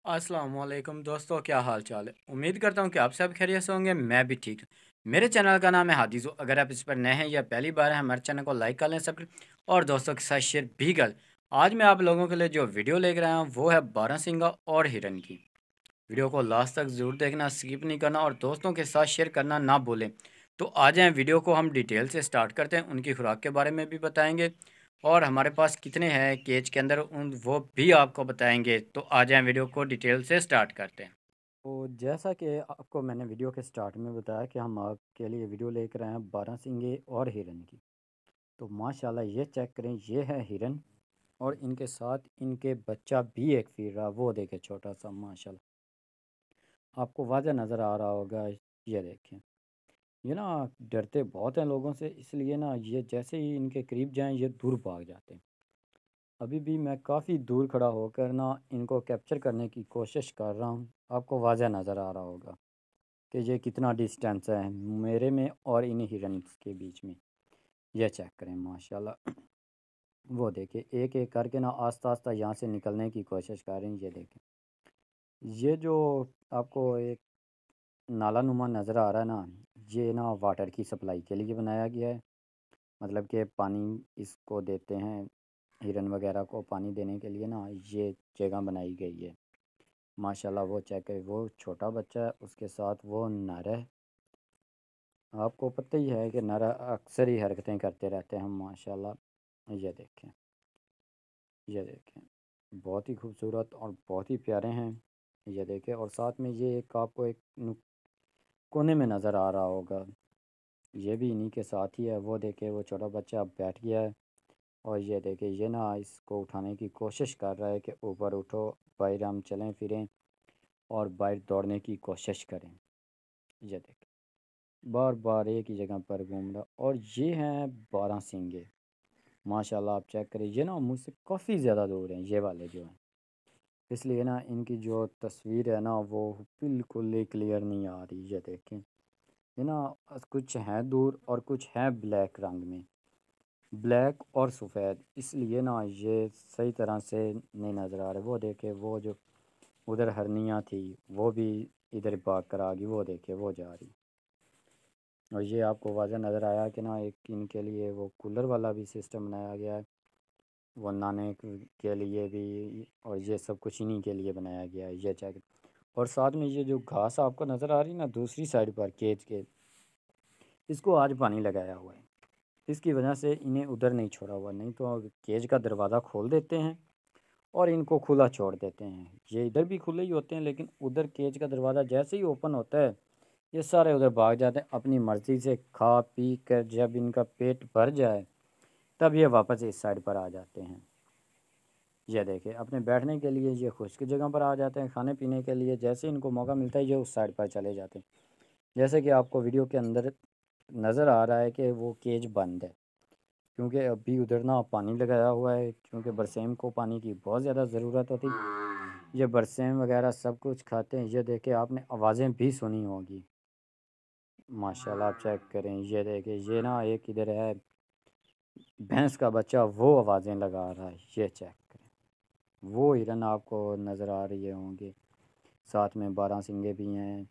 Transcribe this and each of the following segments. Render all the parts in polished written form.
अस्सलाम वालेकुम दोस्तों, क्या हाल चाल है। उम्मीद करता हूँ कि आप सब खैरियत से होंगे। मैं भी ठीक हूँ। मेरे चैनल का नाम है हादिज़ो। अगर आप इस पर नए हैं या पहली बार हैं, हमारे चैनल को लाइक कर लें, सब और दोस्तों के साथ शेयर भी कर लें। आज मैं आप लोगों के लिए जो वीडियो लेकर आया हूँ वो है बारहसिंगा और हिरन की। वीडियो को लास्ट तक ज़रूर देखना, स्किप नहीं करना और दोस्तों के साथ शेयर करना ना भूलें। तो आ जाएँ, वीडियो को हम डिटेल से स्टार्ट करते हैं। उनकी खुराक के बारे में भी बताएंगे और हमारे पास कितने हैं केज के अंदर उन वो भी आपको बताएंगे। तो आ जाएँ, वीडियो को डिटेल से स्टार्ट करते हैं। तो जैसा कि आपको मैंने वीडियो के स्टार्ट में बताया कि हम आपके लिए वीडियो लेकर आए हैं बारहसिंगे और हिरन की। तो माशाल्लाह ये चेक करें, ये है हिरन और इनके साथ इनके बच्चा भी एक फिर रहा, वो देखे छोटा सा माशाल्लाह। आपको वाज़ह नज़र आ रहा होगा। ये देखें, ये ना डरते बहुत हैं लोगों से, इसलिए ना ये जैसे ही इनके करीब जाएं ये दूर भाग जाते हैं। अभी भी मैं काफ़ी दूर खड़ा होकर ना इनको कैप्चर करने की कोशिश कर रहा हूँ। आपको वाज़ह नज़र आ रहा होगा कि ये कितना डिस्टेंस है मेरे में और इन हिरन्स के बीच में। ये चेक करें माशाल्लाह। वो देखें, एक एक करके ना आस्ता आस्ता यहाँ से निकलने की कोशिश कर रहे हैं। ये देखें, ये जो आपको एक नाला नुमा नज़र आ रहा है ना, ये ना वाटर की सप्लाई के लिए बनाया गया है। मतलब कि पानी इसको देते हैं, हिरन वगैरह को पानी देने के लिए ना ये जगह बनाई गई है। माशाल्लाह वो चेक है, वो छोटा बच्चा है, उसके साथ वो नर है। आपको पता ही है कि नर अक्सर ही हरकतें करते रहते हैं माशाल्लाह। ये देखें, ये देखें, बहुत ही खूबसूरत और बहुत ही प्यारे हैं। ये देखें, और साथ में ये एक आपको एक कोने में नज़र आ रहा होगा, ये भी इन्हीं के साथ ही है। वो देखे, वो छोटा बच्चा अब बैठ गया है और ये देखे, ये ना इसको उठाने की कोशिश कर रहा है कि ऊपर उठो, बाहर हम चलें फिरें और बाहर दौड़ने की कोशिश करें। ये देखे, बार बार एक ही जगह पर घूम रहा। और ये हैं बारहसिंगे। माशाल्लाह आप चेक करिए, ये ना मुझसे काफ़ी ज़्यादा दूर हैं ये वाले जो हैं, इसलिए ना इनकी जो तस्वीर है ना वो बिल्कुल ही क्लियर नहीं आ रही। ये देखें, ये ना कुछ हैं दूर और कुछ हैं ब्लैक रंग में, ब्लैक और सफ़ेद, इसलिए ना ये सही तरह से नहीं नज़र आ रहे। वो देखे, वो जो उधर हरनियाँ थी वो भी इधर भाग कर आ गई, वो देखे वो जा रही। और ये आपको वाज़ह नज़र आया कि ना एक इनके लिए वो कूलर वाला भी सिस्टम बनाया गया है, वो नहाने के लिए भी, और ये सब कुछ इन्हीं के लिए बनाया गया है। ये चेक, और साथ में ये जो घास आपको नज़र आ रही ना दूसरी साइड पर केज के, इसको आज पानी लगाया हुआ है, इसकी वजह से इन्हें उधर नहीं छोड़ा हुआ, नहीं तो केज का दरवाज़ा खोल देते हैं और इनको खुला छोड़ देते हैं। ये इधर भी खुले ही होते हैं, लेकिन उधर केज का दरवाज़ा जैसे ही ओपन होता है ये सारे उधर भाग जाते हैं अपनी मर्ज़ी से, खा पी कर जब इनका पेट भर जाए तब ये वापस इस साइड पर आ जाते हैं। ये देखें, अपने बैठने के लिए ये खुश्क जगह पर आ जाते हैं, खाने पीने के लिए जैसे इनको मौका मिलता है ये उस साइड पर चले जाते हैं। जैसे कि आपको वीडियो के अंदर नज़र आ रहा है कि वो केज बंद है, क्योंकि अभी उधर ना पानी लगाया हुआ है, क्योंकि बरसेम को पानी की बहुत ज़्यादा ज़रूरत होती। ये बरसेम वगैरह सब कुछ खाते हैं। ये देखे, आपने आवाज़ें भी सुनी होगी। माशाल्लाह आप चेक करें, ये देखे, ये ना एक इधर है भैंस का बच्चा, वो आवाज़ें लगा रहा है। ये चेक करें, वो हिरन आपको नज़र आ रही होंगे, साथ में बारहसिंगे भी हैं।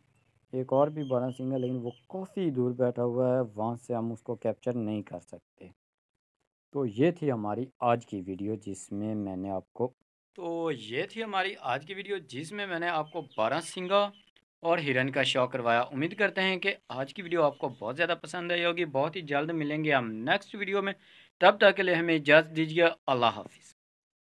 एक और भी बारहसिंगा, लेकिन वो काफ़ी दूर बैठा हुआ है, वहाँ से हम उसको कैप्चर नहीं कर सकते। तो ये थी हमारी आज की वीडियो जिसमें मैंने आपको तो ये थी हमारी आज की वीडियो जिसमें मैंने आपको बारहसिंगा और हिरन का शौक करवाया। उम्मीद करते हैं कि आज की वीडियो आपको बहुत ज़्यादा पसंद आई होगी। बहुत ही जल्द मिलेंगे हम नेक्स्ट वीडियो में, तब तक के लिए हमें इजाज़त दीजिए। अल्लाह हाफिज़।